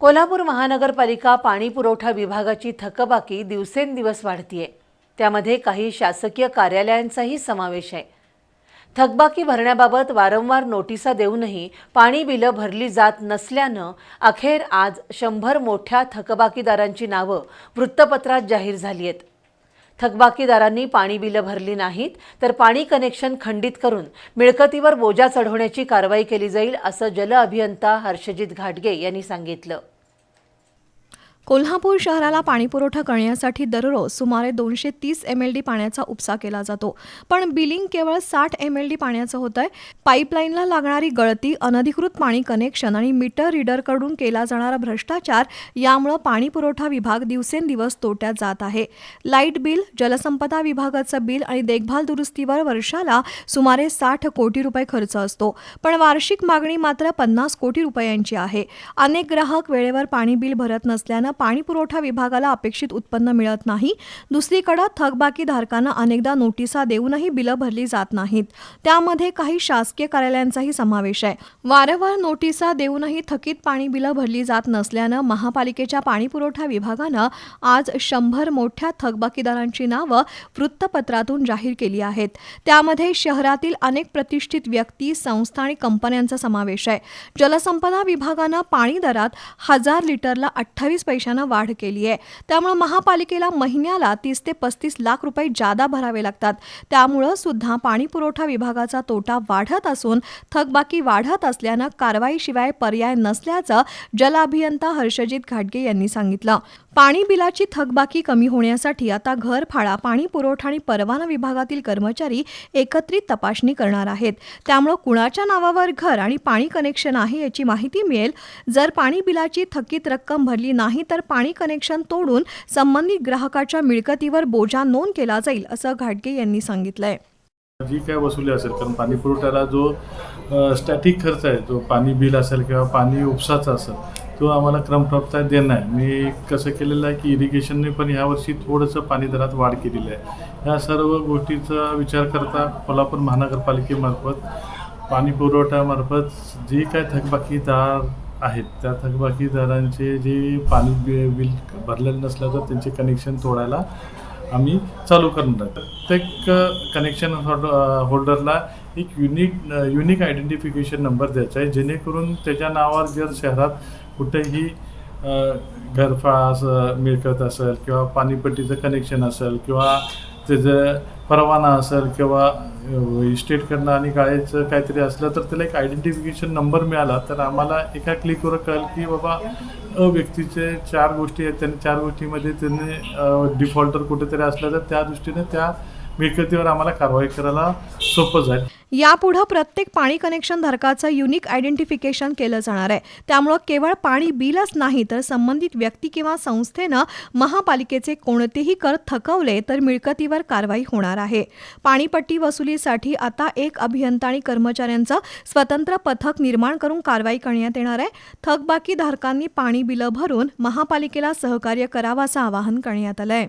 कोल्हापूर महानगरपालिका पाणी पुरवठा विभागाची थकबाकी दिवसेंदिवस वाढतीये। त्यामध्ये काही शासकीय कार्यालयांचाही समावेश आहे। थकबाकी भरण्याबाबत वारंवार नोटिसा देऊनही पाणी बिलं भरली जात नसल्यानं अखेर आज 100 मोठ्या थकबाकीदारांची नावं वृत्तपत्रात जाहीर झाली आहेत। थकबाकीदारांनी पाणी बिलं भरली नाहीत तर पाणी कनेक्शन खंडित करून मिळकतीवर बोजा चढवण्याची कारवाई केली जाईल असं जल अभियंता हर्षजित घाटगे यांनी सांगितलं। कोल्हापूर शहराला पाणीपुरवठा करण्यासाठी दररोज सुमारे 230 MLD पाण्याचा उपसा केला जातो, पण बिलिंग केवळ 60 MLD पाण्याचं होतंय। पाईपलाईनला लागणारी गळती, अनधिकृत पाणी कनेक्शन आणि मीटर रीडरकडून केला जाणारा भ्रष्टाचार यामुळे पाणीपुरवठा विभाग दिवसेंदिवस तोट्यात जात आहे। लाईट बिल, जलसंपदा विभागाचं बिल आणि देखभाल दुरुस्तीवर वर्षाला सुमारे 60 कोटी रुपये खर्च असतो, पण वार्षिक मागणी मात्र 50 कोटी रुपयांची आहे। अनेक ग्राहक वेळेवर पाणी बिल भरत नसल्यानं पाणी पुरवठा विभागाला अपेक्षित उत्पन्न मिळत नाही। दुसरीकडे थकबाकीधारकांना अनेकदा नोटिसा देऊनही बिलं भरली जात नाहीत। त्यामध्ये काही शासकीय कार्यालयांचाही समावेश आहे। वारंवार नोटिसा देऊनही थकीत पाणी बिलं भरली जात नसल्यानं महापालिकेच्या पाणी पुरवठा विभागानं आज 100 मोठ्या थकबाकीदारांची नावं वृत्तपत्रातून जाहीर केली आहेत। त्यामध्ये शहरातील अनेक प्रतिष्ठित व्यक्ती, संस्था आणि कंपन्यांचा समावेश आहे। जलसंपदा विभागानं पाणी दरात 1000 लिटरला 28 पैशांना वाढ केली आहे। त्यामुळे महापालिकेला महिन्याला 30 ते 35 लाख रुपये जादा भरावे लागतात। त्यामुळे सुद्धा पाणी पुरवठा विभागाचा तोटा वाढत असून थकबाकी वाढत असल्यानं कारवाईशिवाय पर्याय नसल्याचं जल अभियंता हर्षजित घाटगे यांनी सांगितलं। पाणी बिलाची थकबाकी कमी होण्यासाठी आता घरफाळा, पाणी पुरवठा आणि परवाना विभागातील कर्मचारी एकत्रित तपासणी करणार आहेत। त्यामुळे कुणाच्या नावावर घर आणि पाणी कनेक्शन आहे याची माहिती मिळेल। जर पाणी बिलाची थकीत रक्कम भरली नाही तर पाणी कनेक्शन तोडून संबंधित ग्राहकाच्या मिळकतीवर बोजा नोंद केला जाईल असं घाटगे यांनी सांगितलंय। जी काय वसुली असेल, कारण पाणी पुरवठ्याला जो स्टॅटिक खर्च आहे, जो पाणी बिल असेल किंवा पाणी उपसाचा असेल, तो आम्हाला क्रमप्राप्त देणं आहे। मी कसं केलेलं आहे की इरिगेशनने पण यावर्षी थोडंसं पाणी दरात वाढ केलेली आहे। या सर्व गोष्टीचा विचार करता कोल्हापूर महानगरपालिकेमार्फत पाणी पुरवठ्यामार्फत जे काय थकबाकीदार आहेत त्या थकबाकीदारांचे जे पाणी बिल भरलेलं नसलं तर त्यांचे कनेक्शन तोडायला आम्ही चालू करणार आहे। प्रत्येक कनेक्शन होल्डरला एक युनिक आयडेंटिफिकेशन नंबर द्यायचा आहे, जेणेकरून त्याच्या नावावर जर शहरात कुठेही घरफाळा मिळकत असेल किंवा पाणीपट्टीचं कनेक्शन असेल किंवा त्याचं परवाना असेल किंवा इस्टेटकडनं आणि गाळ्याचं काहीतरी असलं तर त्याला एक आयडेंटिफिकेशन नंबर मिळाला तर आम्हाला एका क्लिकवर कळेल की बाबा व्यक्तीचे 4 गोष्टी आहेत, त्यांनी 4 गोष्टीमध्ये त्यांनी डिफॉल्टर कुठेतरी असलं तर त्या दृष्टीने त्या मिळकतीवर आम्हाला कारवाई करायला सोपं जाईल। यापुढे प्रत्येक पाणी कनेक्शन धारकाचं युनिक आयडेंटिफिकेशन केलं जाणार आहे। त्यामुळे केवळ पाणी बिलच नाही तर संबंधित व्यक्ती किंवा संस्थेनं महापालिकेचे कोणतेही कर थकवले तर मिळकतीवर कारवाई होणार आहे। पाणीपट्टी वसुलीसाठी आता एक अभियंता आणि कर्मचाऱ्यांचं स्वतंत्र पथक निर्माण करून कारवाई करण्यात येणार आहे। थकबाकी धारकांनी पाणी बिलं भरून महापालिकेला सहकार्य करावं असं आवाहन करण्यात आलंय।